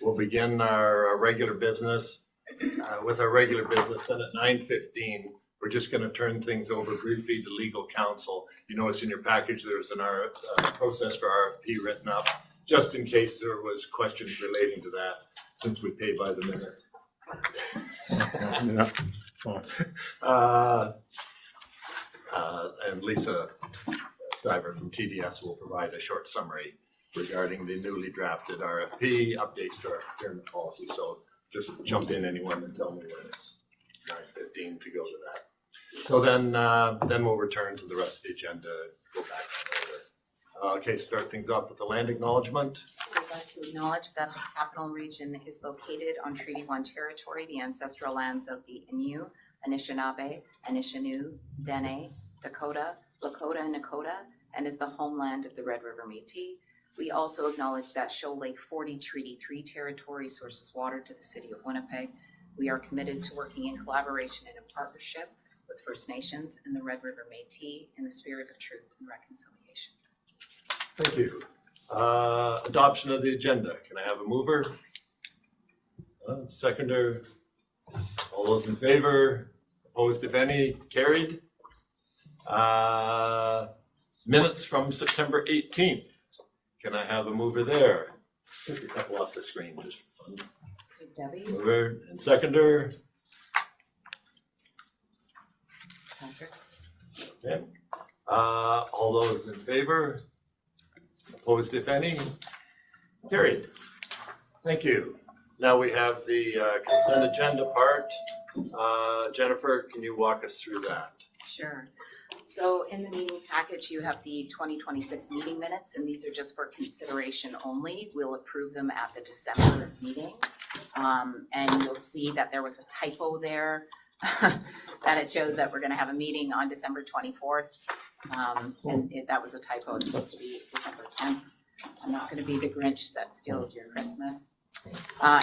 We'll begin our regular business with our regular business, and at 9:15, we're just going to turn things over briefly to legal counsel. You notice in your package there's an process for RFP written up, just in case there was questions relating to that, since we pay by the minute. And Lisa Stiver from TDS will provide a short summary regarding the newly drafted RFP updates to our procurement policy. So just jump in, anyone, and tell me when it's 9:15 to go to that. So then we'll return to the rest of the agenda, go back in order. Okay, start things off with the land acknowledgement. We'd like to acknowledge that the capital region is located on Treaty 1 territory, the ancestral lands of the Innu, Anishinaabe, Anishinaabe, Dene, Dakota, Lakota, and Nakota, and is the homeland of the Red River Métis. We also acknowledge that Shoal Lake 40 Treaty 3 territory sources water to the city of Winnipeg. We are committed to working in collaboration and in partnership with First Nations and the Red River Métis in the spirit of truth and reconciliation. Thank you. Adoption of the agenda. Can I have a mover? Seconder? All those in favor? Opposed, if any? Carried. Minutes from September 18th. Can I have a mover there? Take a couple off the screen, just one. Debbie? Mover and seconder. Patrick? Okay. All those in favor? Opposed, if any? Carried. Thank you. Now we have the consent agenda part. Jennifer, can you walk us through that? Sure. So in the meeting package, you have the 2026 meeting minutes, and these are just for consideration only. We'll approve them at the December meeting. And you'll see that there was a typo there, that it shows that we're going to have a meeting on December 24th. That was a typo. It's supposed to be December 10th. I'm not going to be the Grinch that steals your Christmas.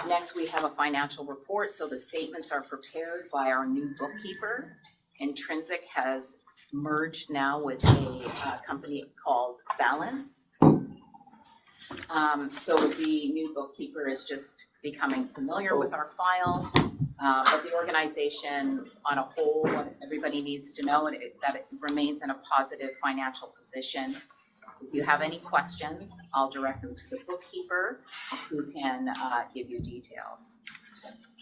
Next, we have a financial report. So the statements are prepared by our new bookkeeper. Intrinsic has merged now with a company called Balance. So the new bookkeeper is just becoming familiar with our file. But the organization on a whole, what everybody needs to know that it remains in a positive financial position. If you have any questions, I'll direct them to the bookkeeper who can give you details.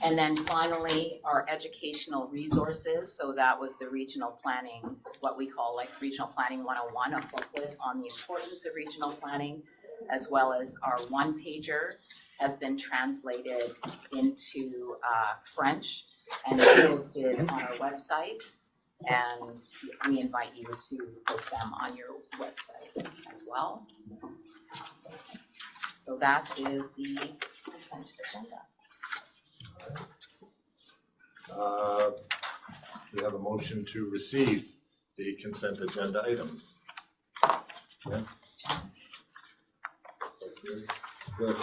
And then finally, our educational resources. So that was the regional planning, what we call like Regional Planning 101, a booklet on the importance of regional planning, as well as our one-pager has been translated into French and is posted on our website. And we invite you to post them on your website as well. So that is the consent agenda. We have a motion to receive the consent agenda items. Yeah. So good.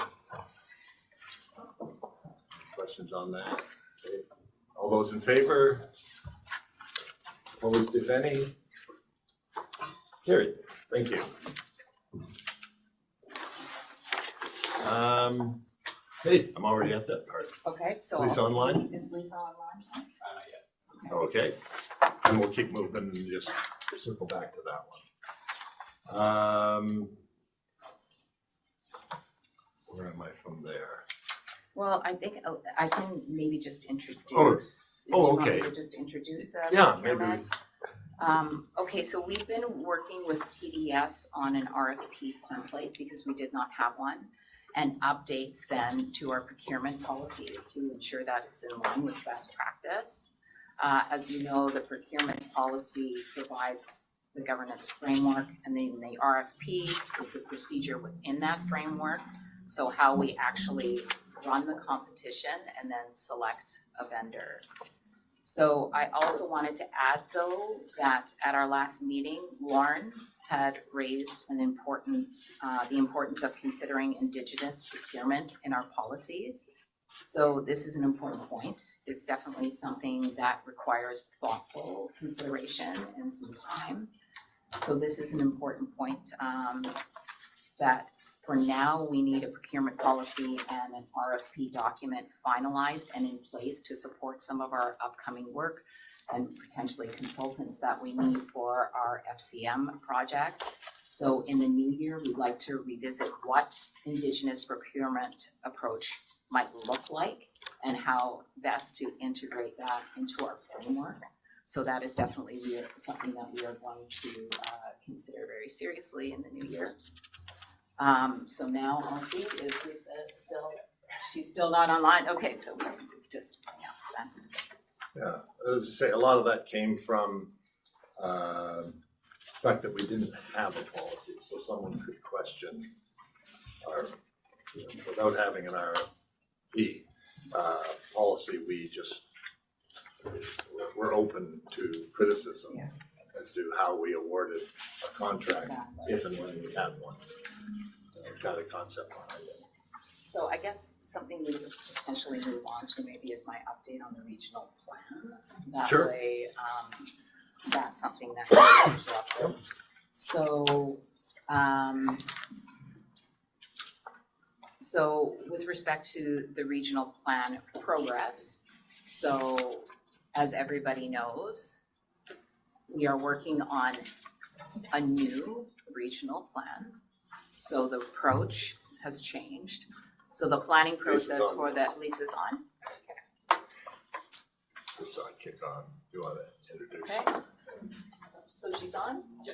Questions on that? Okay. All those in favor? Opposed, if any? Carried. Thank you. Hey, I'm already at that part. Okay, so Lisa online? Is Lisa online? Not yet. Okay, and we'll keep moving and just circle back to that one. Where am I from there? Well, I think I can maybe just introduce. Oh, Do you want me okay. to just introduce the Yeah, maybe. procurement? Okay, so we've been working with TDS on an RFP template because we did not have one, and updates then to our procurement policy to ensure that it's in line with best practice. As you know, the procurement policy provides the governance framework, and then the RFP is the procedure within that framework. So how we actually run the competition and then select a vendor. So I also wanted to add though that at our last meeting, Lauren had raised the importance of considering Indigenous procurement in our policies. So this is an important point. It's definitely something that requires thoughtful consideration and some time. So this is an important point that For now, we need a procurement policy and an RFP document finalized and in place to support some of our upcoming work and potentially consultants that we need for our FCM project. So in the new year, we'd like to revisit what Indigenous procurement approach might look like and how best to integrate that into our framework. So that is definitely something that we are going to consider very seriously in the new year. So now I'll see, is Lisa still, she's still not online? Okay, so we can just announce that. Yeah, as I say, a lot of that came from the fact that we didn't have a policy, so someone could question our, without having an RFP policy, we're open to criticism as to how we awarded a contract, if and when we had one. Kind of concept behind it. So I guess something we could potentially move on to maybe is my update on the regional plan. That Sure. way, that's something that comes up. So, so with respect to the regional plan progress, so as everybody knows, we are working on a new regional plan. So the approach has changed. So the planning process for that, Lisa's on. Lisa's on, kick on. You want to introduce? Okay. So she's on? Yeah.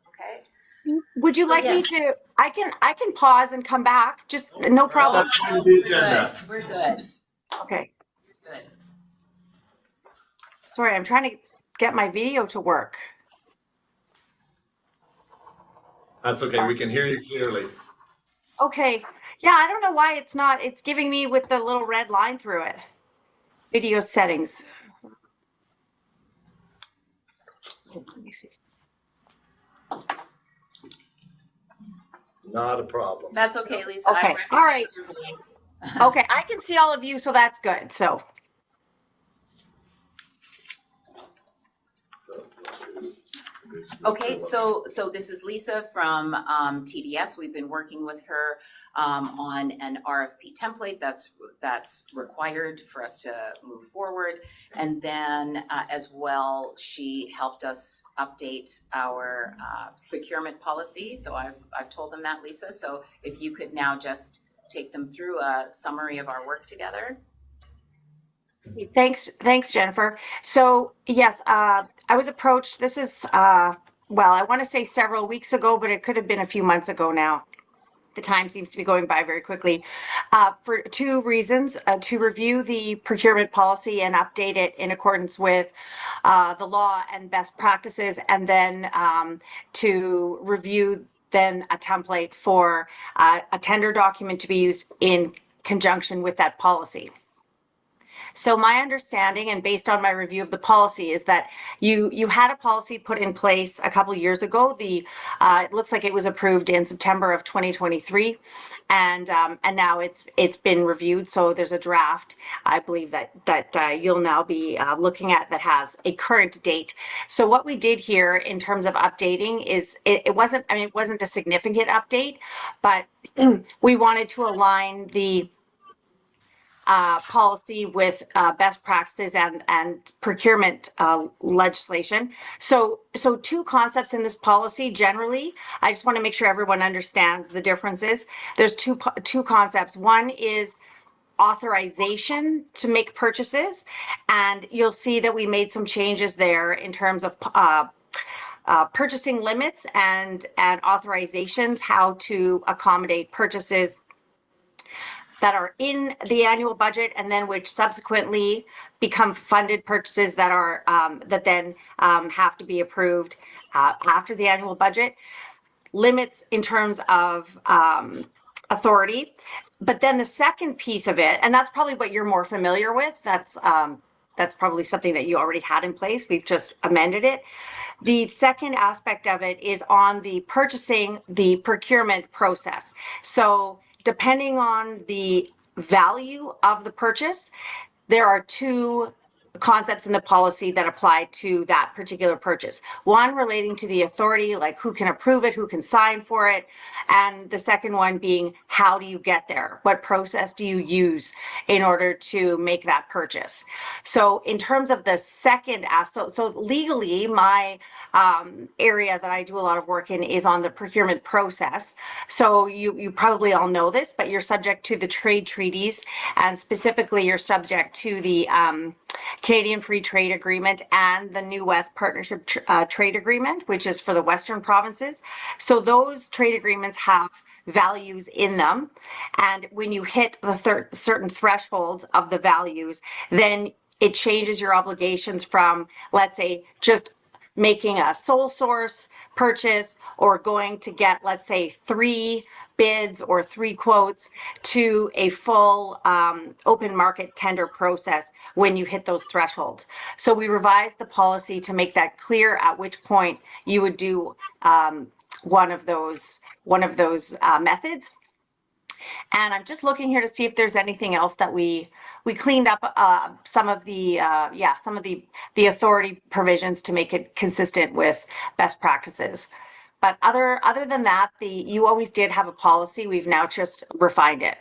Okay. Would you So like me yes. to, I can pause and come back, just no problem. That's kind of the agenda. We're good. Okay, We're good. sorry, I'm trying to get my video to work. That's okay, we can hear you clearly. Okay, yeah, I don't know why it's giving me with the little red line through it. Video settings. Let me see. Not a problem. That's okay, Lisa. Okay, I all right. recognize your voice. Okay, I can see all of you, so that's good, so. Okay, so this is Lisa from TDS. We've been working with her on an RFP template that's required for us to move forward. And then as well, she helped us update our procurement policy. So I've told them that, Lisa. So if you could now just take them through a summary of our work together. Thanks, Jennifer. So yes, I was approached, this is, well, I want to say several weeks ago, but it could have been a few months ago now. The time seems to be going by very quickly, for two reasons: to review the procurement policy and update it in accordance with the law and best practices, and then to review then a template for a tender document to be used in conjunction with that policy. So my understanding, and based on my review of the policy, is that you had a policy put in place a couple years ago. It looks like it was approved in September of 2023, and now it's been reviewed. So there's a draft, I believe, that you'll now be looking at, that has a current date. So what we did here in terms of updating is it wasn't a significant update, but we wanted to align the policy with best practices and procurement legislation. So two concepts in this policy generally. I just want to make sure everyone understands the differences. There's two concepts. One is authorization to make purchases, and you'll see that we made some changes there in terms of purchasing limits and authorizations, how to accommodate purchases that are in the annual budget, and then which subsequently become funded purchases that are that then have to be approved after the annual budget. Limits in terms of authority. But then the second piece of it, and that's probably what you're more familiar with, that's probably something that you already had in place. We've just amended it. The second aspect of it is on the procurement process. So depending on the value of the purchase, there are two concepts in the policy that apply to that particular purchase. One relating to the authority, like who can approve it, who can sign for it. And the second one being, how do you get there? What process do you use in order to make that purchase? So in terms of the second aspect, so legally, my area that I do a lot of work in is on the procurement process. So you probably all know this, but you're subject to the trade treaties, and specifically you're subject to the Canadian Free Trade Agreement and the New West Partnership Trade Agreement, which is for the Western provinces. So those trade agreements have values in them. And when you hit the certain thresholds of the values, then it changes your obligations from, let's say, just making a sole source purchase or going to get, let's say, 3 bids or 3 quotes to a full open market tender process when you hit those thresholds. So we revised the policy to make that clear at which point you would do one of those methods. And I'm just looking here to see if there's anything else that we cleaned up some of the authority provisions to make it consistent with best practices. But other than that, you always did have a policy. We've now just refined it.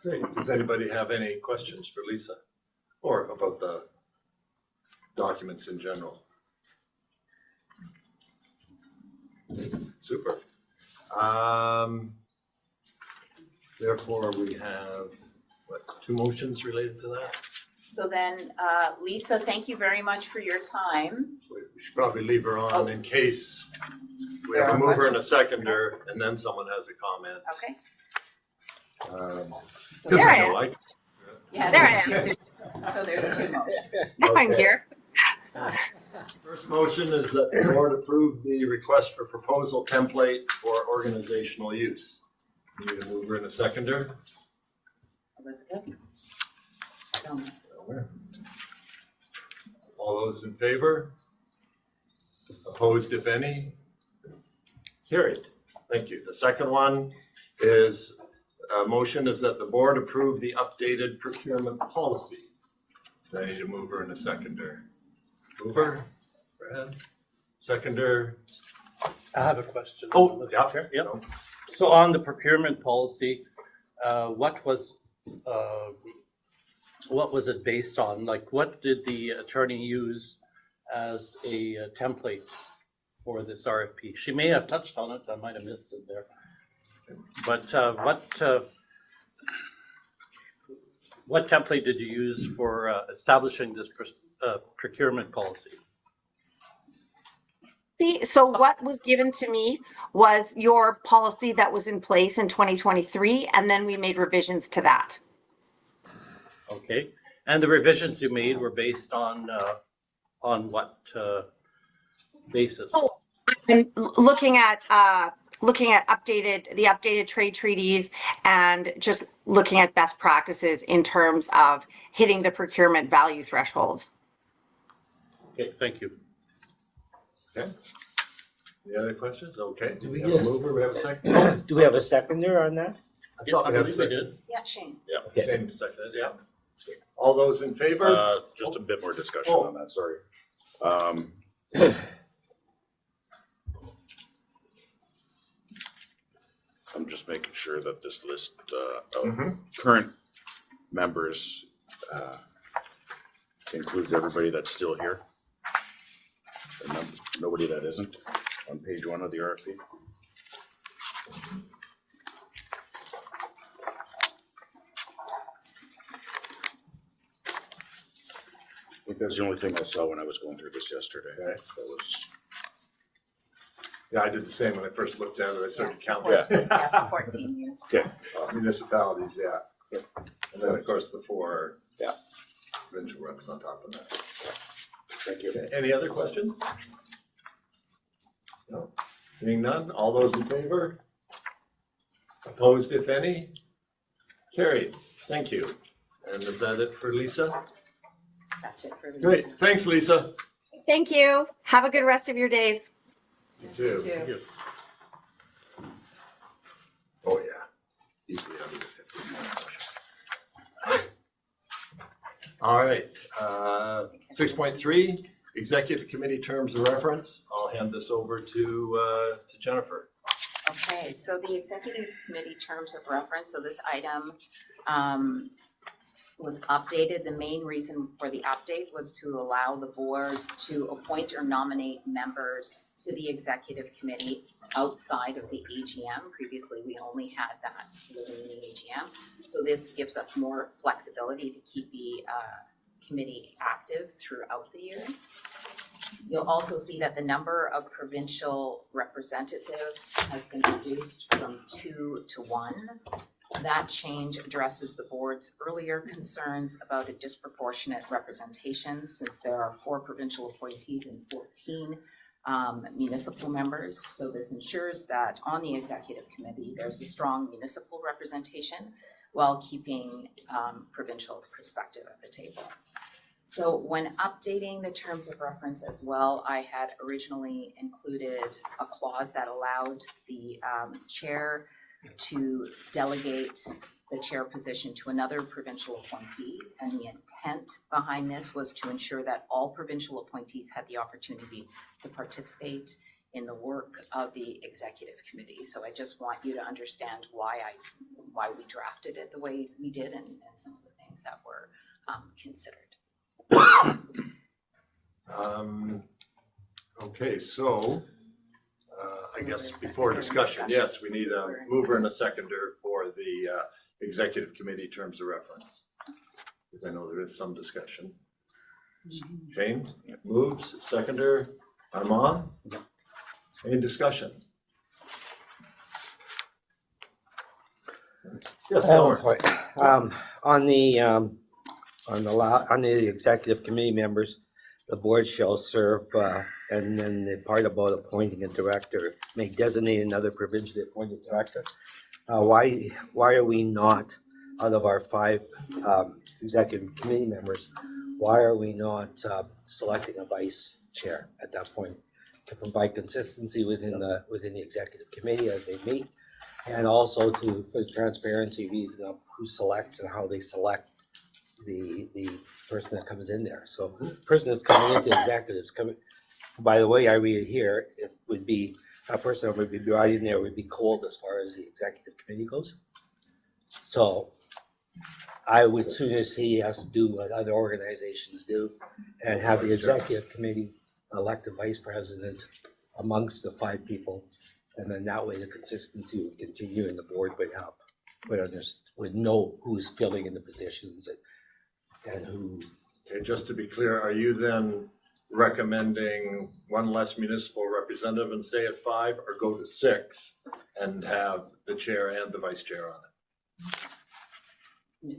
Great. Does anybody have any questions for Lisa or about the documents in general? Super. Therefore, we have, 2 motions related to that? So then, Lisa, thank you very much for your time. We should probably leave her on in case we have a mover and a seconder, and then someone has a comment. Okay. So There I I am. like. yeah, There I there's so there's 2 motions. Now I'm here. First motion is that the board approve the request for proposal template for organizational use. Need a mover and a seconder? Elizabeth? All those in favor? Opposed, if any? Carried. Thank you. The second one is, motion is that the board approve the updated procurement policy. I need a mover and a seconder. Mover, Brad. Seconder. I have a question. Oh, yeah. Yep. So on the procurement policy, what was it based on? Like, what did the attorney use as a template for this RFP? She may have touched on it. I might have missed it there. But what template did you use for establishing this procurement policy? So what was given to me was your policy that was in place in 2023, and then we made revisions to that. Okay, and the revisions you made were based on what basis? Oh, I'm looking at the updated trade treaties and just looking at best practices in terms of hitting the procurement value thresholds. Okay, thank you. Okay. Any other questions? Okay. Do we have a yes. mover? We have a second? Do we have a seconder on that? I Yeah, thought I we had a believe we second. did. Yeah, Shane. Yeah, Okay. Same second, yeah. All those in favor? just a bit more discussion Oh. on that, sorry. I'm just making sure that this list of Mhm. current members includes everybody that's still here. And nobody that isn't on page 1 of the RFP. I think that's the only thing I saw when I was going through this yesterday. Okay. That was, Yeah, I did the same when I first looked at it. I started counting. Yeah, 14 years. okay. Municipalities, yeah. Yep. And then, of course, the 4 Yeah. provincial reps on top of that. Thank you. Okay, any other questions? No. Seeing none, all those in favor? Opposed, if any? Carried. Thank you. And is that it for Lisa? That's it for Lisa. Great. Thanks, Lisa. Thank you. Have a good rest of your days. Yes, you too. too. Oh, yeah. Easily under the 15 minutes. All right, 6.3, executive committee terms of reference. I'll hand this over to Jennifer. Okay, so the executive committee terms of reference, so this item was updated. The main reason for the update was to allow the board to appoint or nominate members to the executive committee outside of the AGM. Previously, we only had that within the AGM. So this gives us more flexibility to keep the committee active throughout the year. You'll also see that the number of provincial representatives has been reduced from 2 to 1. That change addresses the board's earlier concerns about a disproportionate representation, since there are 4 provincial appointees and 14 municipal members. So this ensures that on the executive committee, there's a strong municipal representation while keeping provincial perspective at the table. So when updating the terms of reference as well, I had originally included a clause that allowed the chair to delegate the chair position to another provincial appointee. And the intent behind this was to ensure that all provincial appointees had the opportunity to participate in the work of the executive committee. So I just want you to understand why we drafted it the way we did, and some of the things that were considered. Okay, so I guess before discussion, yes, we need a mover and a seconder for the executive committee terms of reference. Because I know there is some discussion. Shane moves, seconder, Armand? Any discussion? Yes, Howard. On the executive committee members, the board shall serve, and then the part about appointing a director may designate another provincially appointed director. Why are we not, out of our 5 executive committee members, why are we not selecting a vice chair at that point to provide consistency within the executive committee as they meet, and also for the transparency reason of who selects and how they select the person that comes in there. So the person that's coming into executives coming, by the way I read it here, it would be a person that would be brought in there would be cold as far as the executive committee goes. So I would sooner see us do what other organizations do and have the executive committee elect a vice president amongst the 5 people, and then that way the consistency would continue and the board would know who's filling in the positions and who. Okay, just to be clear, are you then recommending 1 less municipal representative and stay at 5, or go to 6 and have the chair and the vice chair on it?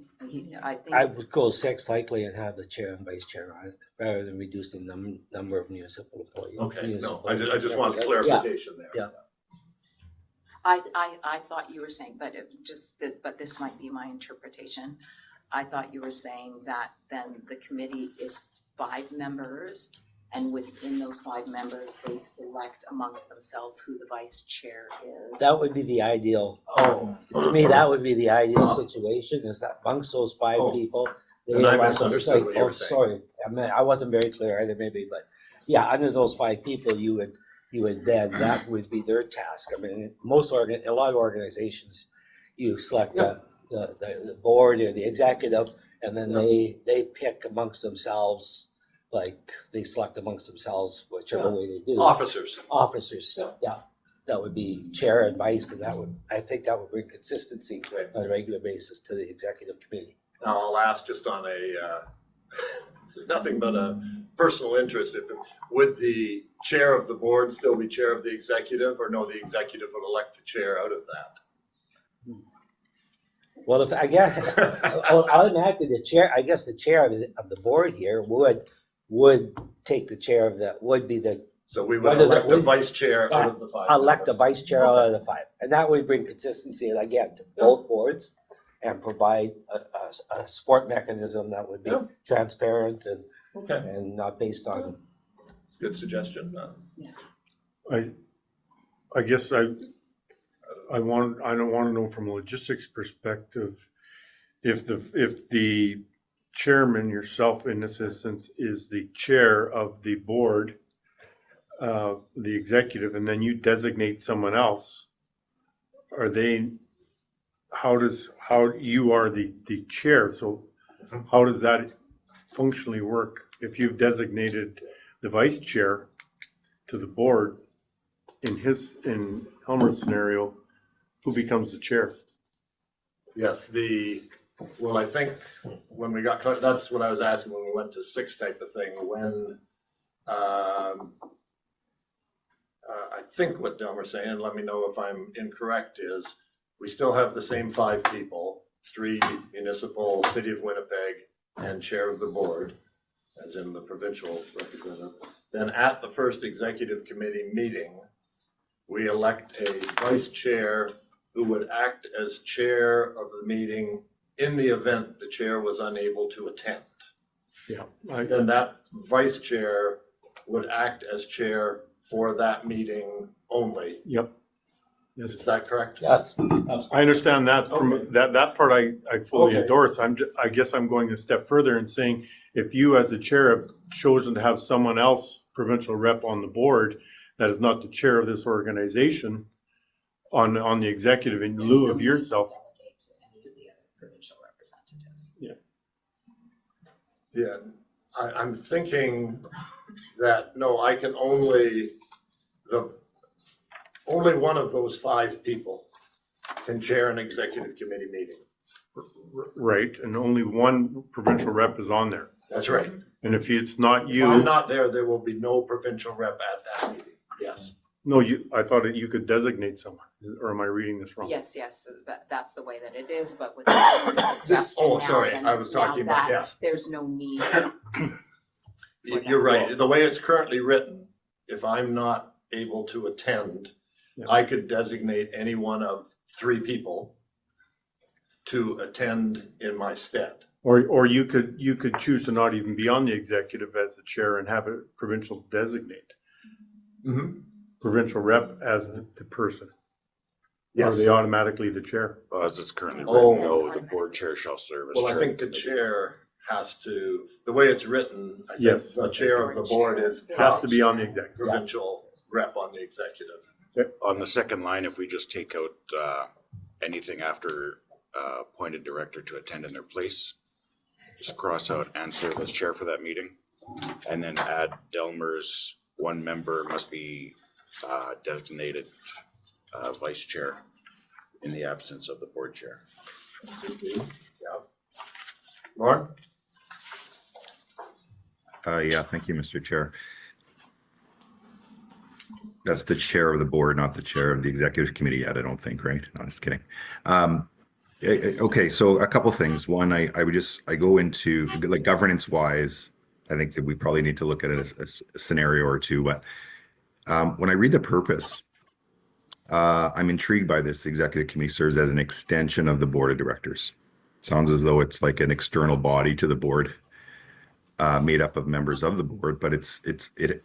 I would go 6 likely and have the chair and vice chair on it, rather than reducing the number of municipal employees. Okay, no, I just wanted clarification there. Yeah. I thought you were saying, but this might be my interpretation. I thought you were saying that then the committee is 5 members, and within those 5 members, they select amongst themselves who the vice chair is. That would be the ideal. To me, that would be the ideal situation, is that amongst those 5 people. And I misunderstood what you were saying. Sorry, I wasn't very clear either, maybe, but yeah, under those 5 people, you would then, that would be their task. I mean, a lot of organizations, you select the board or the executive, and then they pick amongst themselves, like they select amongst themselves whichever way they do. Officers. Yeah. That would be chair and vice, and I think that would bring consistency on a regular basis to the executive committee. Now I'll ask just on nothing but a personal interest, would the chair of the board still be chair of the executive, or no, the executive would elect the chair out of that? Well, automatically the chair of the board here would take the chair of that, would be the. So we would elect the vice chair out of the 5. Elect the vice chair out of the 5. And that would bring consistency, and again, to both boards, and provide a support mechanism that would be transparent and not based on. Good suggestion. I guess I don't want to know from a logistics perspective if the chairman, yourself in this instance, is the chair of the board, the executive, and then you designate someone else, are they, how you are the chair, so how does that functionally work? If you've designated the vice chair to the board, in Elmer's scenario, who becomes the chair? Yes, well, I think when we got, that's what I was asking when we went to 6 type of thing, when, I think what Delmer's saying, and let me know if I'm incorrect, is we still have the same 5 people, 3 municipal, City of Winnipeg, and chair of the board, as in the provincial representative. Then at the first executive committee meeting, we elect a vice chair who would act as chair of the meeting in the event the chair was unable to attend. Yeah. Then that vice chair would act as chair for that meeting only. Yep. Yes. Is that correct? Yes. I understand that Okay. that part I fully Okay. endorse. I guess I'm going a step further and saying, if you as the chair have chosen to have someone else, provincial rep on the board, that is not the chair of this organization, on the executive in There's lieu no of need yourself. to delegate to any of the other provincial representatives. Yeah, I'm thinking that, no, I can only one of those 5 people can chair an executive committee meeting. Right, and only one provincial rep is on there. That's right. And if it's not If I'm you, not there, there will be no provincial rep at that meeting. Yes. no, I thought that you could designate someone, or am I reading this wrong? Yes, that's the way that it is, but with the suggestion Oh, now, sorry, then- I was talking now about- that There's no need. You're right. The way it's currently written, if I'm not able to attend, Yeah. I could designate any one of 3 people to attend in my stead. Or you could choose to not even be on the executive as the chair and have a provincial designate, provincial rep as the person. Are Yes. they automatically the chair? As it's currently Oh. written, no, the board chair shall serve as chair. Well, I think the chair has to, the way it's written, I think Yes. the chair of the board is. Has to be on the executive. Provincial rep on the executive. On the second line, if we just take out anything after appointed director to attend in their place, just cross out and serve as chair for that meeting, and then add Delmer's one member must be designated vice chair in the absence of the board chair. Yeah. Lauren? Yeah, thank you, Mr. Chair. That's the chair of the board, not the chair of the executive committee yet, I don't think, right? No, just kidding. Okay, so a couple things. One, I go into, like, governance wise, I think that we probably need to look at it as a scenario or two, but when I read the purpose, I'm intrigued by this. The executive committee serves as an extension of the board of directors. Sounds as though it's like an external body to the board, made up of members of the board, but it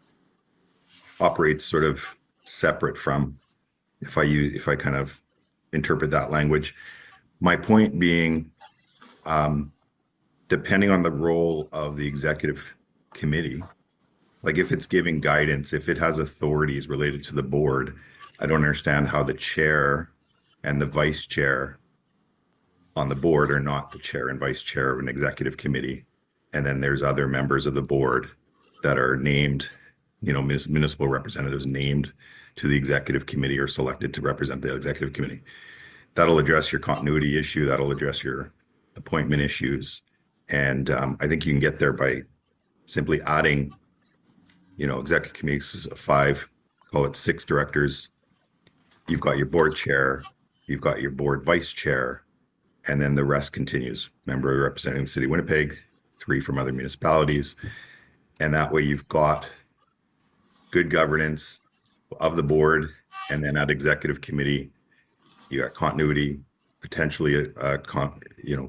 operates sort of separate from, if I kind of interpret that language. My point being, depending on the role of the executive committee, like if it's giving guidance, if it has authorities related to the board, I don't understand how the chair and the vice chair on the board are not the chair and vice chair of an executive committee. And then there's other members of the board that are named, municipal representatives named to the executive committee or selected to represent the executive committee. That'll address your continuity issue. That'll address your appointment issues. And I think you can get there by simply adding, executive committees of 5, call it 6 directors. You've got your board chair, you've got your board vice chair, and then the rest continues. Member representing the city of Winnipeg, 3 from other municipalities. And that way you've got good governance of the board, and then at executive committee, you got continuity, potentially,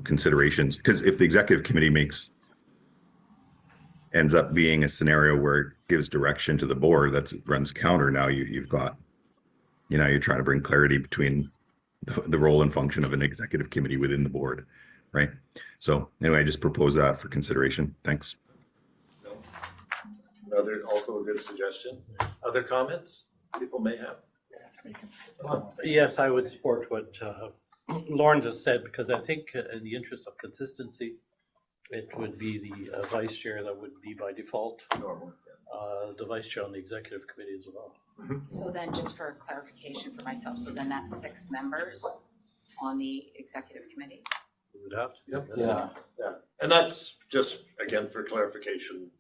considerations. Because if the executive committee ends up being a scenario where it gives direction to the board that runs counter, now you've got, you're trying to bring clarity between the role and function of an executive committee within the board, right? So anyway, I just propose that for consideration. Thanks. Another, also a good suggestion. Other comments people may have? Yes, I would support what Lauren just said, because I think in the interest of consistency, it would be the vice chair that would be by default, Normal. the vice chair on the executive committee as well. So then just for clarification for myself, so then that's 6 members on the executive committee? It would have to be. Yep. yes. Yeah, and that's just, again, for clarification.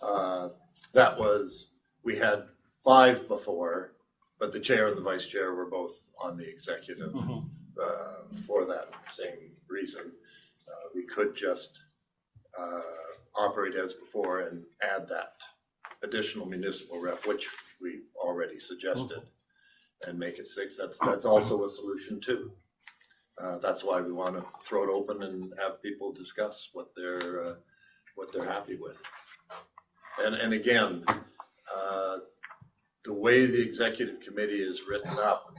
That was, we had 5 before, but the chair and the vice chair were both on the executive Mhm. for that same reason. We could just operate as before and add that additional municipal rep, which we already suggested, and make it 6. That's also a solution too. That's why we want to throw it open and have people discuss what they're happy with. And again, the way the executive committee is written up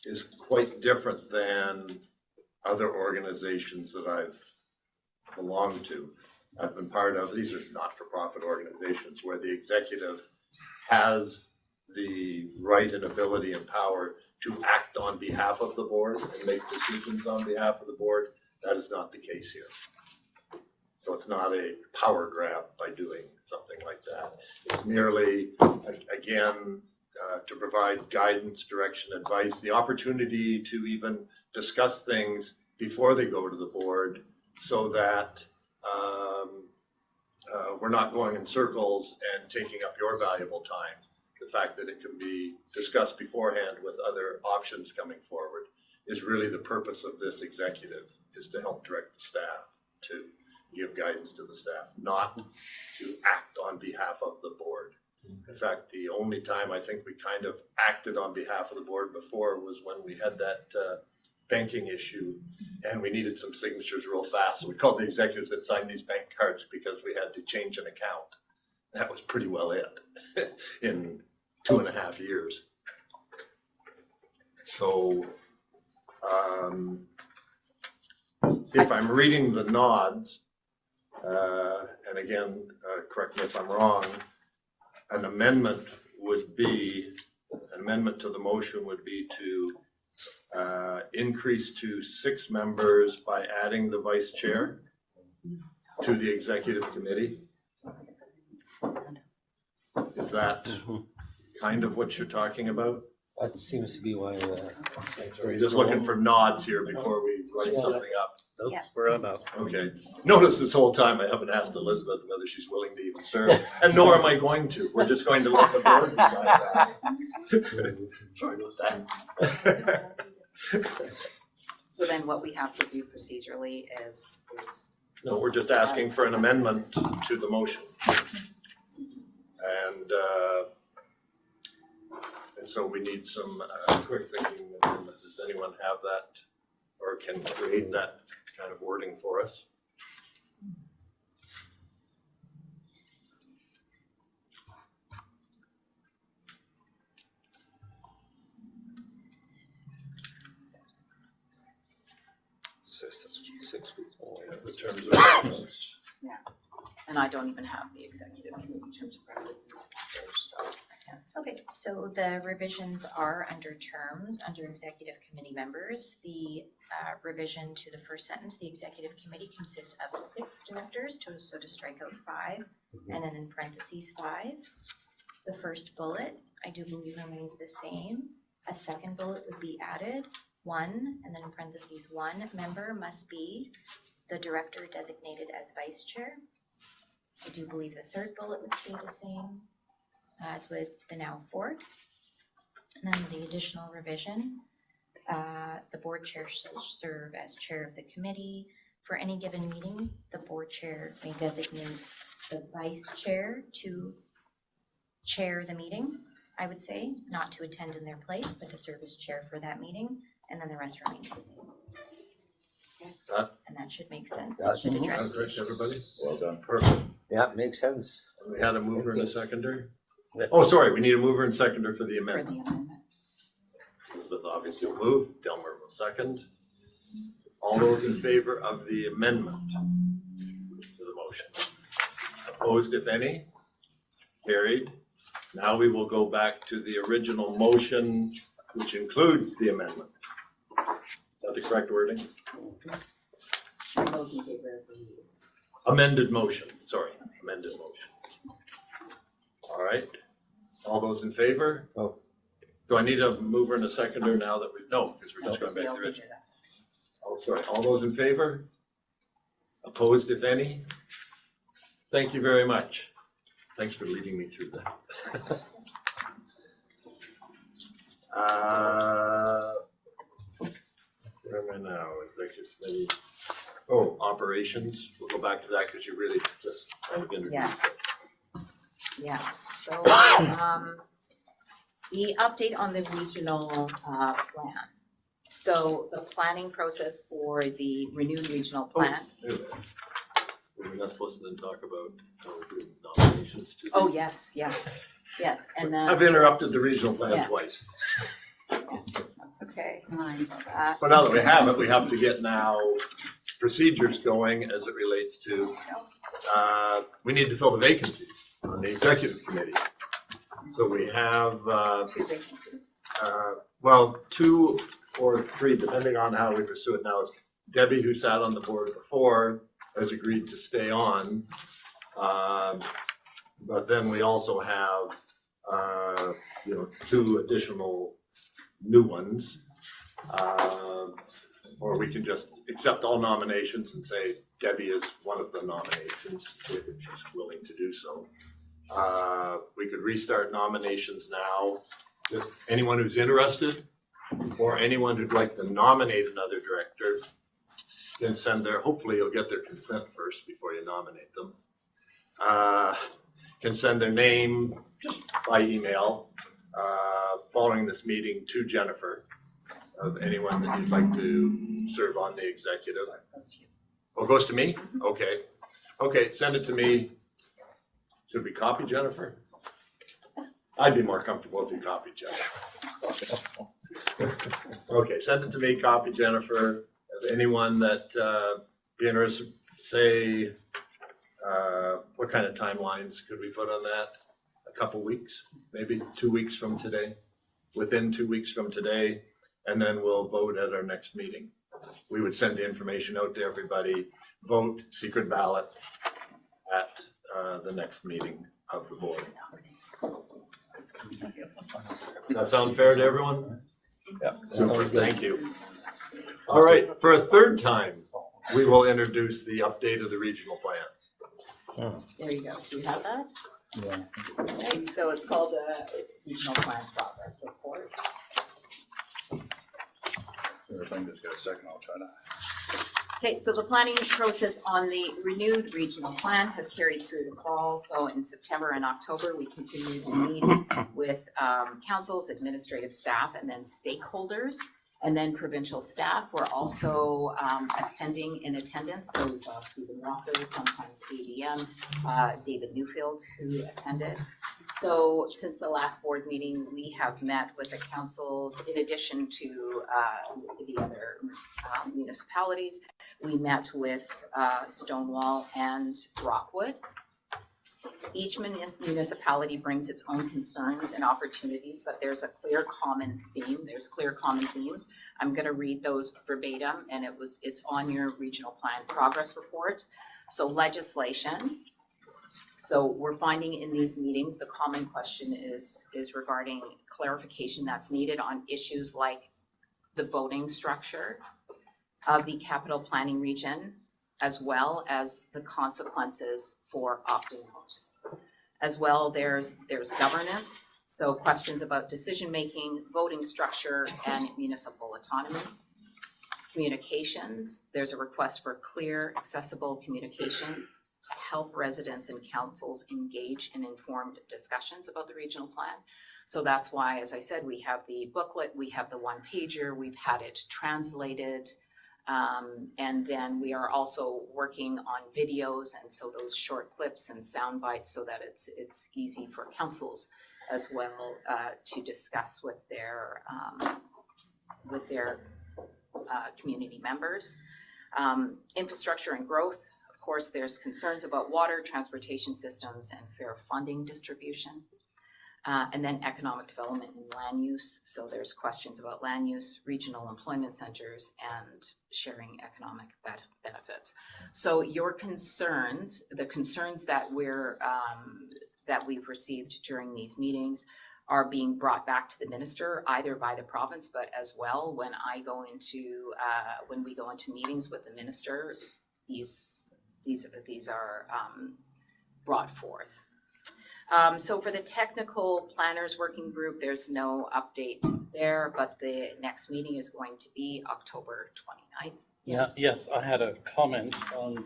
is quite different than other organizations that I've belonged to. I've been part of, these are not-for-profit organizations where the executive has the right and ability and power to act on behalf of the board and make decisions on behalf of the board. That is not the case here. So it's not a power grab by doing something like that. It's merely, again, to provide guidance, direction, advice, the opportunity to even discuss things before they go to the board, so that we're not going in circles and taking up your valuable time. The fact that it can be discussed beforehand with other options coming forward is really the purpose of this executive, is to help direct the staff, to give guidance to the staff, not to act on behalf of the board. In fact, the only time I think we kind of acted on behalf of the board before was when we had that banking issue and we needed some signatures real fast. So we called the executives that signed these bank cards because we had to change an account. That was pretty well it in 2.5 years. So if I'm reading the nods, and again, correct me if I'm wrong, an amendment to the motion would be to increase to 6 members by adding the vice chair to the executive committee. Is that kind of what you're talking about? That seems to be one of the. We're just looking for nods here before we write something up. That's where I'm at. Okay. Notice this whole time I haven't asked Elizabeth whether she's willing to even serve, and nor am I going to. We're just going to let the board decide that. Sorry about that. So then what we have to do procedurally is No, we're just asking for an amendment to the motion. And so we need some quick thinking amendment. Does anyone have that or can create that kind of wording for us? Six people. In terms of and I don't even have the executive committee in terms of records, so I can't. Okay, so the revisions are under terms, under executive committee members. The revision to the first sentence, the executive committee consists of 6 directors, so to strike out 5, and then in parentheses 5. The first bullet, I do believe remains the same. A second bullet would be added, 1, and then in parentheses 1 member must be the director designated as vice chair. I do believe the third bullet would stay the same, as with the now 4th. And then the additional revision, the board chair shall serve as chair of the committee. For any given meeting, the board chair may designate the vice chair to chair the meeting, I would say, not to attend in their place, but to serve as chair for that meeting, and then the rest remains the same. And that should make sense. It should address. Sounds right to everybody? Well done. Perfect. Yeah, makes sense. We had a mover and a seconder. Oh, sorry, we need a mover and seconder for the For amendment. the amendment. Elizabeth obviously will move, Delmer will second. All those in favor of the amendment to the motion? Opposed, if any? Carried. Now we will go back to the original motion, which includes the amendment. Is that the correct wording? All those in favor of the Amended motion, sorry, amended motion. All right, all those in favor? Oh. Do I need a mover and a seconder now that we, no, because we're just going back to the original. Oh, sorry, all those in favor? Opposed, if any? Thank you very much. Thanks for leading me through that. Where am I now? Executive committee. Oh, operations. We'll go back to that because you really just kind of introduced. Yes. Yes, so, the update on the regional, plan. So the planning process for the renewed regional plan. We're not supposed to then talk about how we do nominations to. Oh, yes, yes, and then. I've interrupted the regional plan Yeah. twice. That's okay. But now that we have it, we have to get now procedures going as it relates to, we need to fill the vacancies on the executive committee. So we have, Two vacancies. well, 2 or 3, depending on how we pursue it now. Debbie, who sat on the board before, has agreed to stay on. But then we also have, 2 additional new ones. Or we can just accept all nominations and say Debbie is one of the nominations, if she's willing to do so. We could restart nominations now. Just anyone who's interested, or anyone who'd like to nominate another director, can send their, hopefully you'll get their consent first before you nominate them. Can send their name just by email, following this meeting to Jennifer, of anyone that you'd like to serve on the executive. Oh, it goes to me? Okay. Okay, send it to me. Should we copy Jennifer? I'd be more comfortable if you copied Jennifer. Okay, send it to me, copy Jennifer. If anyone that be interested, say, what kind of timelines could we put on that? A couple weeks, maybe 2 weeks from today, within 2 weeks from today, and then we'll vote at our next meeting. We would send the information out to everybody, vote, secret ballot at the next meeting of the board. Does that sound fair to everyone? Yeah. Super, thank you. All right, for a third time, we will introduce the update of the regional plan. There you go. Do you have that? Yeah. Okay, so it's called the Regional Plan Progress Report. If I can just get a second, I'll try to. Okay, so the planning process on the renewed regional plan has carried through the fall. So in September and October, we continue to meet with councils, administrative staff, and then stakeholders, and then provincial staff. We're also attending in attendance. So we saw Stephen Walker, sometimes ADM, David Newfield, who attended. So since the last board meeting, we have met with the councils in addition to the other municipalities. We met with Stonewall and Rockwood. Each municipality brings its own concerns and opportunities, but there's a clear common theme. There's clear common themes. I'm going to read those verbatim, and it's on your regional plan progress report. So legislation. So we're finding in these meetings, the common question is regarding clarification that's needed on issues like the voting structure of the capital planning region, as well as the consequences for opting out. As well, there's governance, so questions about decision-making, voting structure, and municipal autonomy. Communications, there's a request for clear, accessible communication to help residents and councils engage in informed discussions about the regional plan. So that's why, as I said, we have the booklet, we have the one pager, we've had it translated. And then we are also working on videos, and so those short clips and sound bites so that it's easy for councils as well to discuss with their community members. Infrastructure and growth, of course, there's concerns about water, transportation systems, and fair funding distribution. And then economic development and land use. So there's questions about land use, regional employment centers, and sharing economic benefits. So your concerns, the concerns that we've received during these meetings are being brought back to the minister, either by the province, but as well when we go into meetings with the minister, these are brought forth. So for the technical planners working group, there's no update there, but the next meeting is going to be October 29th. Yes, I had a comment on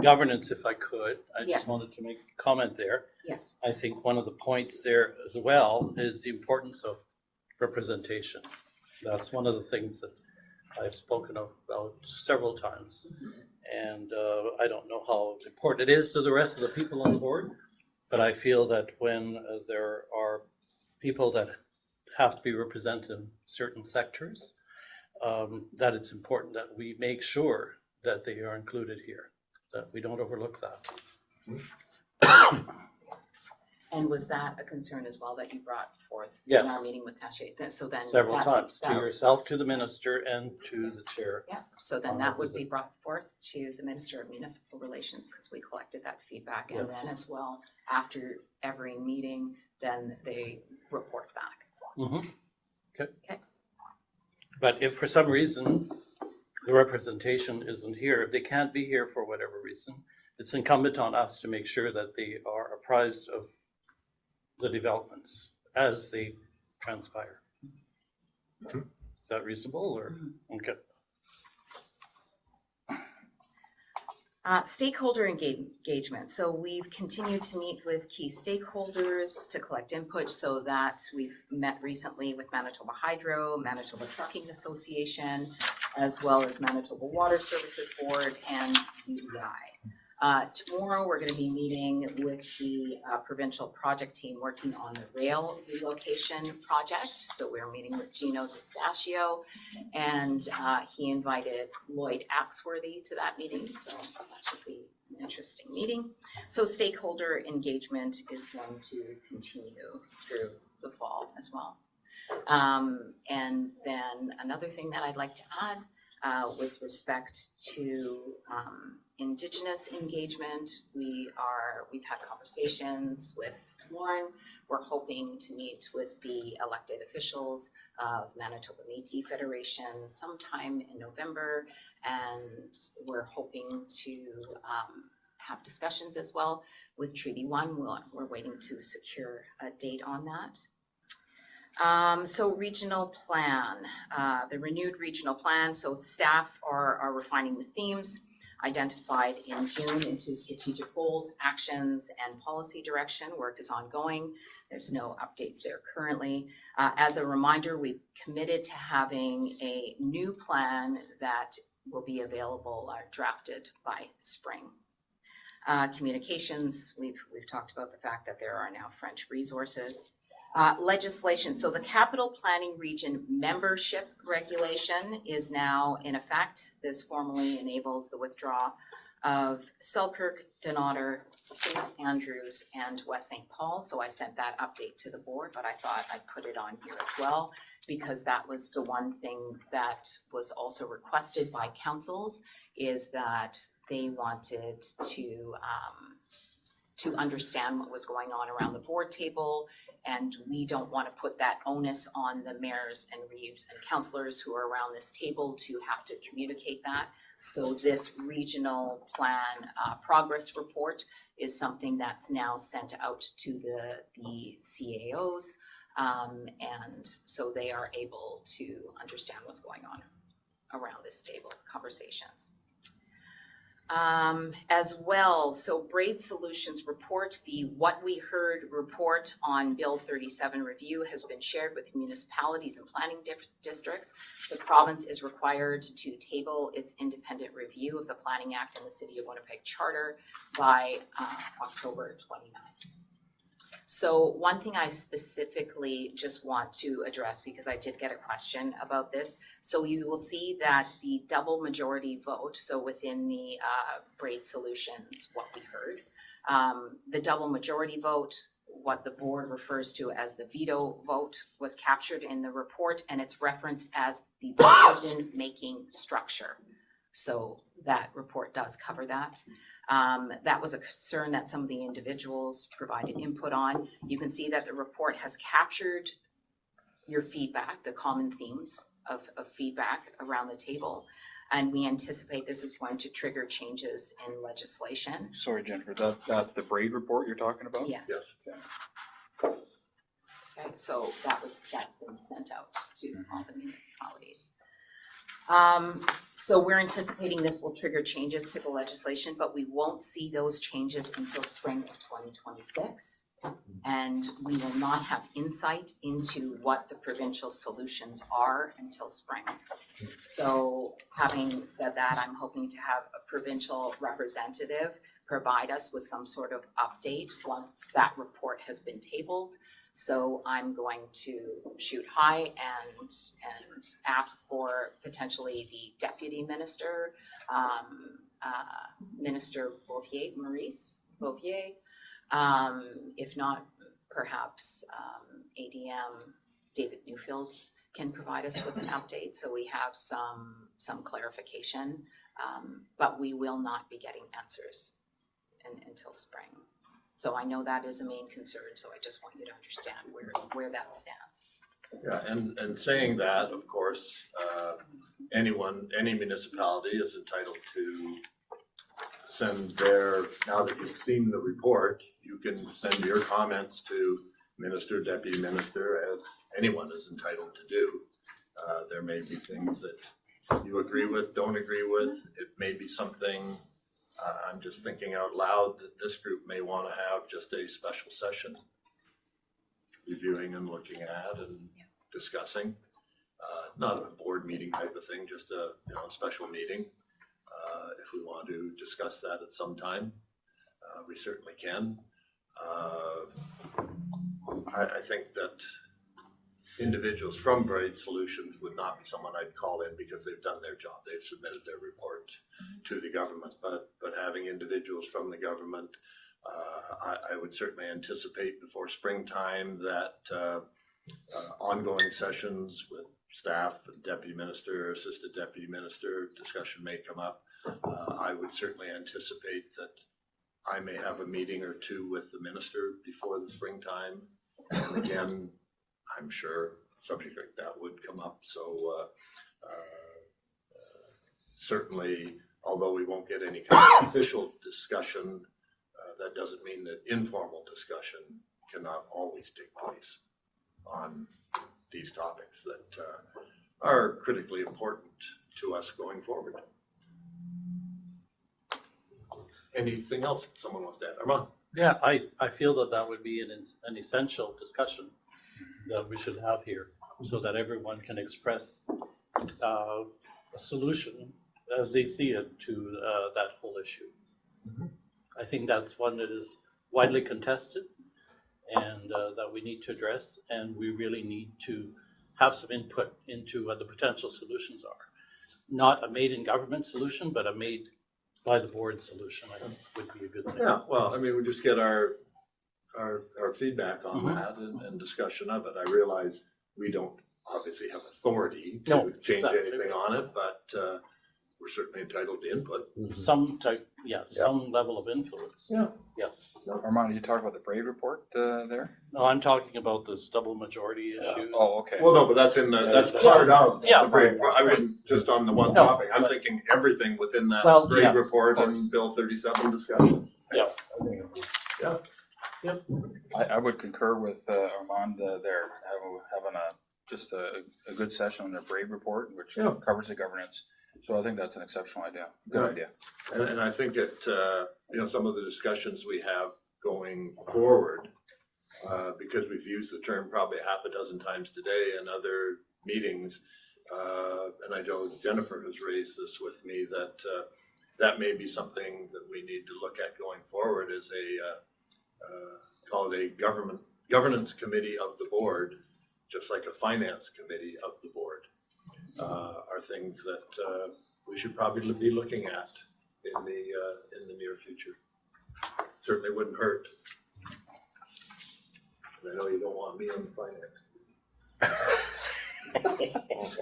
governance, if I could. I Yes. just wanted to make a comment there. Yes. I think one of the points there as well is the importance of representation. That's one of the things that I've spoken about several times. And I don't know how important it is to the rest of the people on the board, but I feel that when there are people that have to be represented in certain sectors, that it's important that we make sure that they are included here, that we don't overlook that. And was that a concern as well that you brought forth in Yes. our meeting with Taché? So then Several times, to that's- yourself, to the minister, and to the chair. Yeah, so then that would be brought forth to the Minister of Municipal Relations because we collected that feedback. And Yes. then as well, after every meeting, then they report back. Okay. Okay. But if for some reason the representation isn't here, if they can't be here for whatever reason, it's incumbent on us to make sure that they are apprised of the developments as they transpire. Is that reasonable or? Okay. Stakeholder engagement. So we've continued to meet with key stakeholders to collect input, so that we've met recently with Manitoba Hydro, Manitoba Trucking Association, as well as Manitoba Water Services Board and UEI. Tomorrow, we're going to be meeting with the provincial project team working on the rail relocation project. So we're meeting with Gino D'Estachio, and he invited Lloyd Axworthy to that meeting. So that should be an interesting meeting. So stakeholder engagement is going to continue through the fall as well. And then another thing that I'd like to add with respect to Indigenous engagement, we've had conversations with Warren. We're hoping to meet with the elected officials of Manitoba Métis Federation sometime in November, and we're hoping to have discussions as well with Treaty 1. We're waiting to secure a date on that. So regional plan, the renewed regional plan. So staff are refining the themes identified in June into strategic goals, actions, and policy direction. Work is ongoing. There's no updates there currently. As a reminder, we've committed to having a new plan that will be available, drafted by spring. Communications, we've talked about the fact that there are now French resources. Legislation, so the Capital Planning Region membership regulation is now in effect. This formally enables the withdrawal of Selkirk, Dunnottar, St. Andrews, and West St. Paul. So I sent that update to the board, but I thought I'd put it on here as well, because that was the one thing that was also requested by councils, is that they wanted to understand what was going on around the board table. And we don't want to put that onus on the mayors and reeves and councillors who are around this table to have to communicate that. So this regional plan progress report is something that's now sent out to the CAOs. And so they are able to understand what's going on around this table, conversations. As well, so Braid Solutions report, the What We Heard report on Bill 37 review has been shared with municipalities and planning districts. The province is required to table its independent review of the Planning Act and the City of Winnipeg Charter by October 29th. So one thing I specifically just want to address, because I did get a question about this. So you will see that the double majority vote, so within the Braid Solutions, what we heard, the double majority vote, what the board refers to as the veto vote, was captured in the report, and it's referenced as the decision-making structure. So that report does cover that. That was a concern that some of the individuals provided input on. You can see that the report has captured your feedback, the common themes of feedback around the table. And we anticipate this is going to trigger changes in legislation. Sorry, Jennifer, that's the Braid report you're talking about? Yes. Yes. Okay. Okay, so that's been sent out to all the municipalities. So we're anticipating this will trigger changes to the legislation, but we won't see those changes until spring of 2026. And we will not have insight into what the provincial solutions are until spring. So having said that, I'm hoping to have a provincial representative provide us with some sort of update once that report has been tabled. So I'm going to shoot high and ask for potentially the deputy minister, Minister Beauvier, Maurice Beauvier. If not, perhaps ADM David Newfield can provide us with an update, so we have some clarification. But we will not be getting answers until spring. So I know that is a main concern, so I just want you to understand where that stands. Yeah, and saying that, of course, any municipality is entitled to send now that you've seen the report, you can send your comments to minister, deputy minister, as anyone is entitled to do. There may be things that you agree with, don't agree with. It may be something, I'm just thinking out loud, that this group may want to have just a special session reviewing and looking at and discussing. Not a board meeting type of thing, just a special meeting. If we want to discuss that at some time, we certainly can. I think that individuals from Braid Solutions would not be someone I'd call in because they've done their job. They've submitted their report to the government, but having individuals from the government, I would certainly anticipate before springtime that ongoing sessions with staff, deputy minister, assistant deputy minister, discussion may come up. I would certainly anticipate that I may have a meeting or two with the minister before the springtime. And again, I'm sure subject like that would come up. So certainly, although we won't get any kind of official discussion, that doesn't mean that informal discussion cannot always take place on these topics that are critically important to us going forward. Anything else someone wants to add? Armand? Yeah, I feel that would be an essential discussion that we should have here, so that everyone can express a solution as they see it to that whole issue. Mm-hmm. I think that's one that is widely contested and that we need to address, and we really need to have some input into what the potential solutions are. Not a made in government solution, but a made by the board solution, I think would be a good thing. Yeah, well, I mean, we just get our feedback on Mhm. that and discussion of it. I realize we don't obviously have authority No, to change exactly. anything on it, but we're certainly entitled to input. Some type, some level of influence. Yeah. Yes. Armand, you talk about the Braid report there? No, I'm talking about this double majority issue. Oh, okay. Well, no, but that's part of Yeah. the Braid. I mean, just on the one No, topic, I'm but- thinking everything within that Well, Braid yeah, report of and course. Bill 37 discussion. I would concur with Armand there, having just a good session on the Braid report, which Yeah. covers the governance. So I think that's an exceptional idea. Good Yeah. idea. And I think that, some of the discussions we have going forward, because we've used the term probably half a dozen times today in other meetings, and I know Jennifer has raised this with me, that that may be something that we need to look at going forward as a call it a governance committee of the board, just like a finance committee of the board, are things that we should probably be looking at in the near future. Certainly wouldn't hurt. I know you don't want me on the finance committee.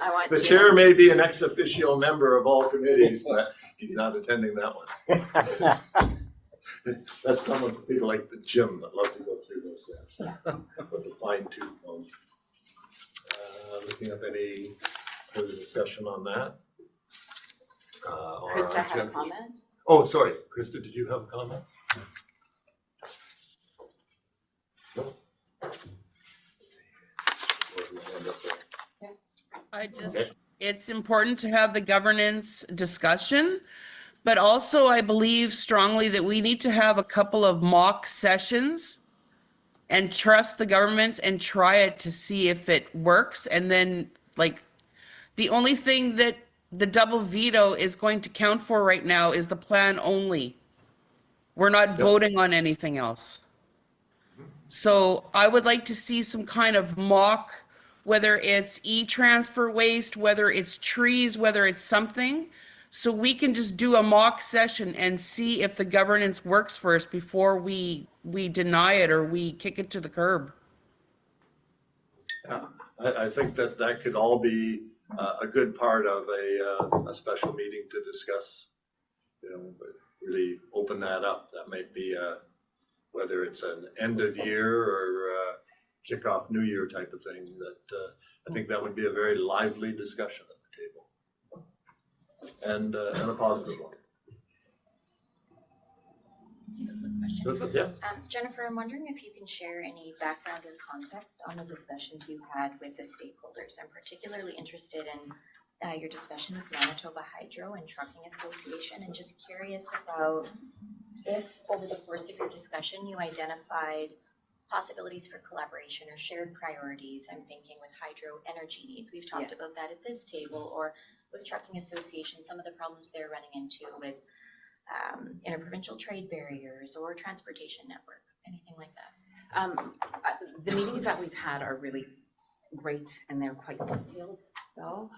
I want The to. chair may be an ex officio member of all committees, but he's not attending that one. That's someone for people like the gym that love to go through those steps with a fine tooth comb. Looking up any further discussion on that? Or Krista on had a Jeff- comment? Oh, sorry, Krista, did you have a comment? No? Wasn't a hand up there. I just, Okay. it's important to have the governance discussion, but also I believe strongly that we need to have a couple of mock sessions and trust the governments and try it to see if it works. And then, like, the only thing that the double veto is going to count for right now is the plan only. We're not voting on anything else. So I would like to see some kind of mock, whether it's e-transfer waste, whether it's trees, whether it's something, so we can just do a mock session and see if the governance works for us before we deny it or we kick it to the curb. Yeah, I think that could all be a good part of a special meeting to discuss, really open that up. That might be whether it's an end of year or kickoff new year type of thing, that I think that would be a very lively discussion at the table. And a positive one. Question. Yeah. Jennifer, I'm wondering if you can share any background or context on the discussions you had with the stakeholders. I'm particularly interested in your discussion with Manitoba Hydro and Trucking Association, and just curious about if over the course of your discussion you identified possibilities for collaboration or shared priorities. I'm thinking with hydro energy needs. We've talked Yes. about that at this table, or with Trucking Association, some of the problems they're running into with interprovincial trade barriers or transportation network, anything like that. The meetings that we've had are really great and they're quite detailed though.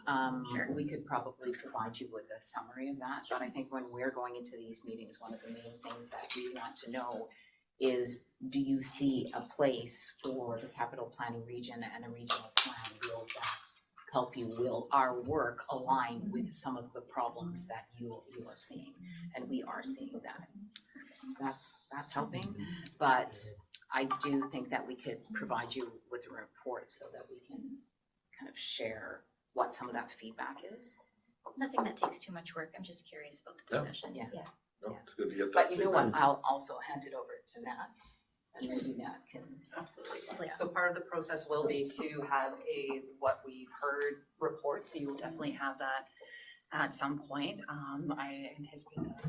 Sure. We could probably provide you with a summary of that, but I think when we're going into these meetings, one of the main things that we want to know is, do you see a place for the capital planning region and a regional plan? Will that help you? Will our work align with some of the problems that you are seeing? And we are seeing that. That's helping, but I do think that we could provide you with a report so that we can kind of share what some of that feedback is. Nothing that takes too much work. I'm just curious about the discussion. Yeah. No, it's good to get that. But you know what, feedback. I'll also hand it over to Nat, and maybe Nat can. So part of the process will be to have a what we've heard report, so you will definitely have that at some point. I anticipate that.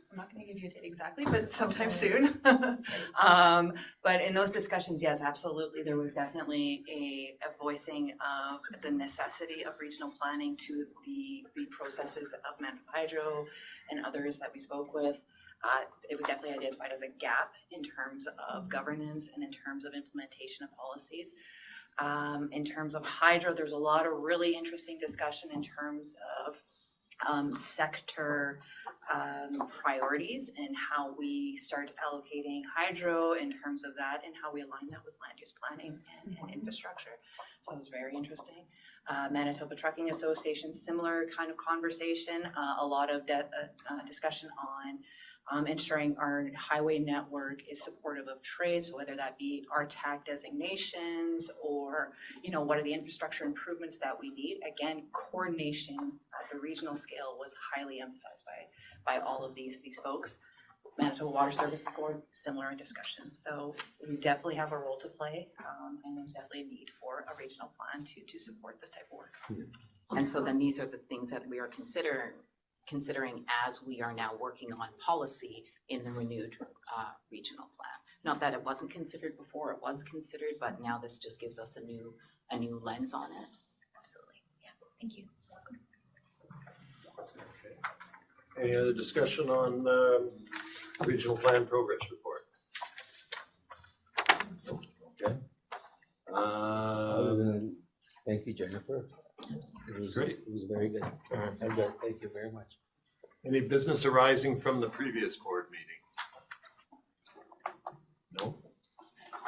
I'm not gonna give you a date exactly, but sometime soon. But in those discussions, yes, absolutely, there was definitely a voicing of the necessity of regional planning to the processes of Manitoba Hydro and others that we spoke with. It was definitely identified as a gap in terms of governance and in terms of implementation of policies. In terms of hydro, there's a lot of really interesting discussion in terms of sector priorities and how we start allocating hydro in terms of that and how we align that with land use planning and infrastructure. So it was very interesting. Manitoba Trucking Association, similar kind of conversation, a lot of discussion on ensuring our highway network is supportive of trade. So whether that be RTAC designations or, what are the infrastructure improvements that we need? Again, coordination at the regional scale was highly emphasized by all of these folks. Manitoba Water Services Board, similar discussions. So we definitely have a role to play, and there's definitely a need for a regional plan to support this type of work. And so then these are the things that we are considering as we are now working on policy in the renewed regional plan. Not that it wasn't considered before, it was considered, but now this just gives us a new lens on it. Absolutely. Yeah. Thank you. Any other discussion on regional plan progress report? Other than, thank you, Jennifer. It was Great. It was very good. And thank you very much. Any business arising from the previous board meeting? No?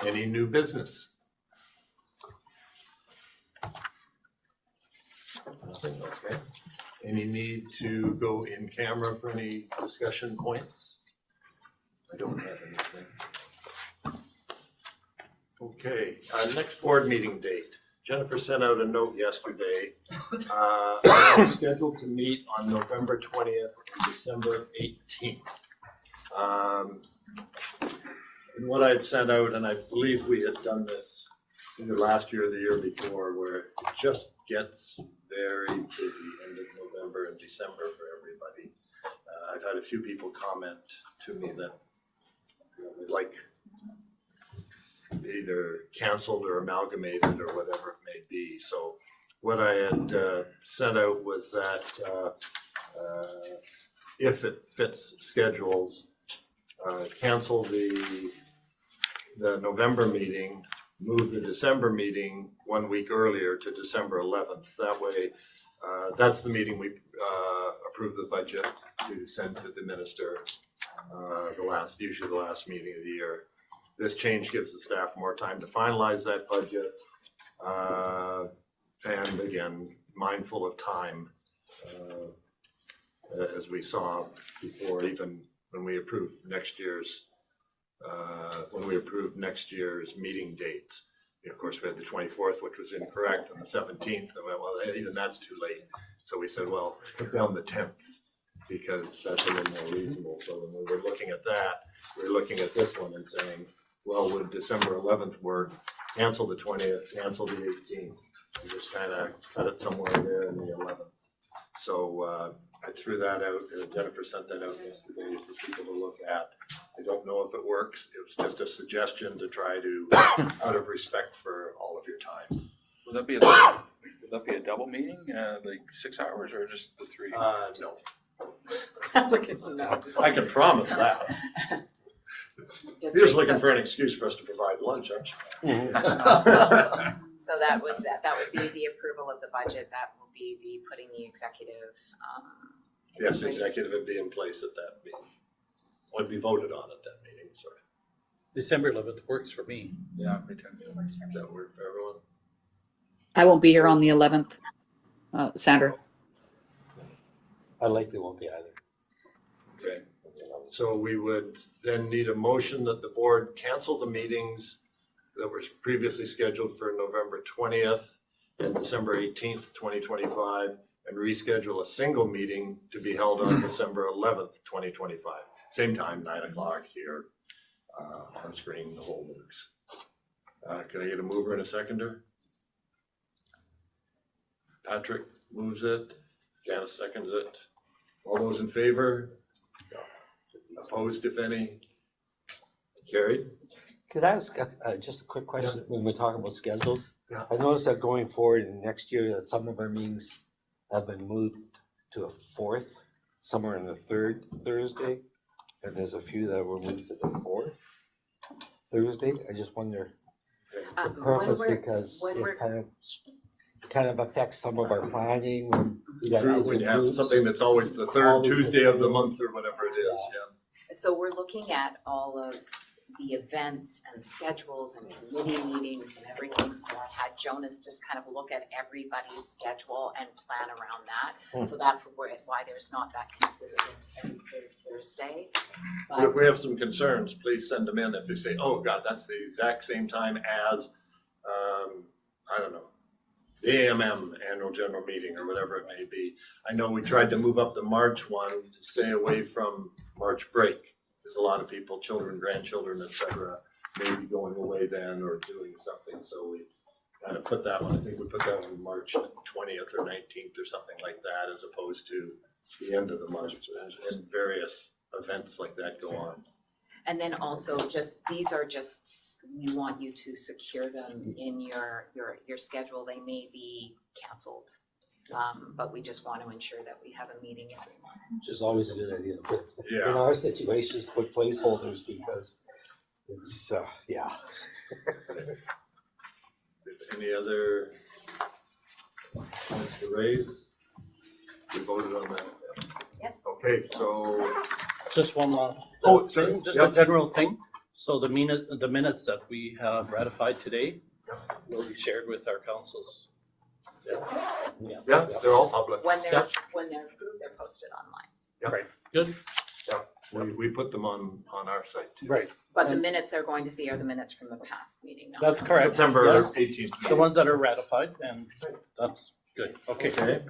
Any new business? Nothing, okay. Any need to go in camera for any discussion points? I don't have anything. Okay, next board meeting date. Jennifer sent out a note yesterday. I'm scheduled to meet on November 20th and December 18th. And what I'd sent out, and I believe we had done this either last year or the year before, where it just gets very busy end of November and December for everybody. I've had a few people comment to me that they'd like either canceled or amalgamated or whatever it may be. So what I had sent out was that if it fits schedules, cancel the November meeting, move the December meeting 1 week earlier to December 11th. That way, that's the meeting we approve the budget to send to the minister, usually the last meeting of the year. This change gives the staff more time to finalize that budget. And again, mindful of time, as we saw before, even when we approved next year's meeting dates. Of course, we had the 24th, which was incorrect, and the 17th, and well, even that's too late. So we said, well, put down the 10th, because that's a little more reasonable. So when we were looking at that, we were looking at this one and saying, well, would December 11th work? Cancel the 20th, cancel the 18th, and just kind of cut it somewhere there in the 11th. So I threw that out, and Jennifer sent that out yesterday for people to look at. I don't know if it works. It was just a suggestion to try to, out of respect for all of your time. Would that be a double meeting, like 6 hours, or just the 3? No. Look at no, I can promise that. just You're just so- looking for an excuse for us to provide lunch, aren't you? So that would be the approval of the budget. That will be the putting the executive in Yes, place. executive would be in place at that meeting. Would be voted on at that meeting, sorry. December 11th works for me. Yeah, me too. Does that work for everyone? I won't be here on the 11th, Sandra. I likely won't be either. Okay. So we would then need a motion that the board cancel the meetings that were previously scheduled for November 20th and December 18th, 2025, and reschedule a single meeting to be held on December 11th, 2025. Same time, 9 o'clock here, on screen, the whole works. Can I get a mover and a seconder? Patrick moves it, Janice seconds it. All those in favor? Opposed, if any? Carried? Could I ask just a quick question when we're talking about schedules? Yeah. I noticed that going forward in next year that some of our meetings have been moved to a 4th, somewhere in the 3rd Thursday. And there's a few that were moved to the 4th Thursday. I just wonder the purpose, because it kind of affects some of our planning. When we got True, when you have groups. something that's always the third Always Tuesday the of the third. month or whatever it is, yeah. So we're looking at all of the events and schedules and committee meetings and everything. So I had Jonas just kind of look at everybody's schedule and plan around that. So that's why there's not that consistent every third Thursday. But if we have some concerns, please send them in. If they say, oh God, that's the exact same time as, I don't know, the AMM annual general meeting or whatever it may be. I know we tried to move up the March one to stay away from March break. There's a lot of people, children, grandchildren, et cetera, maybe going away then or doing something. So we kind of put that one, I think we put that one March 20th or 19th or something like that, as opposed to the end of the month, and various events like that go on. And then also these are just, we want you to secure them in your schedule. They may be canceled. But we just want to ensure that we have a meeting every month. Which is always a good idea. But Yeah. in our situations, put placeholders because it's, yeah. any other points to raise? We voted on that. Yep. Okay, so, Just one last. Oh, sorry. Just a Yep. general thing. So the minutes that we have ratified today will be shared with our councils. Yeah. yeah, they're all public. When they're, Yep. when they're approved, they're posted online. Right, good, We put them on our site too. right. But the And- minutes they're going to see are the minutes from the past meeting, not. That's from correct. September Yes. 18th. The ones that are ratified, and that's good. Okay. Okay.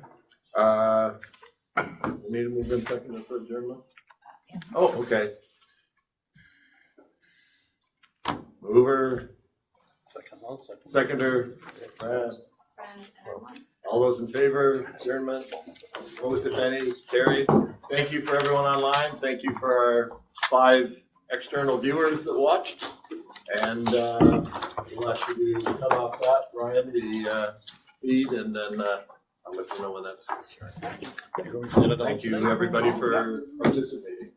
We need to move in second for adjournment? Oh, okay. Mover, Second, I'll second. seconder, all those in favor, adjournment, opposed if any, carried. Thank you for everyone online. Thank you for our 5 external viewers that watched. And we'll ask you to cut off that, Ryan, the feed, and then I'll let you know when that's. Thank you, everybody, for participating.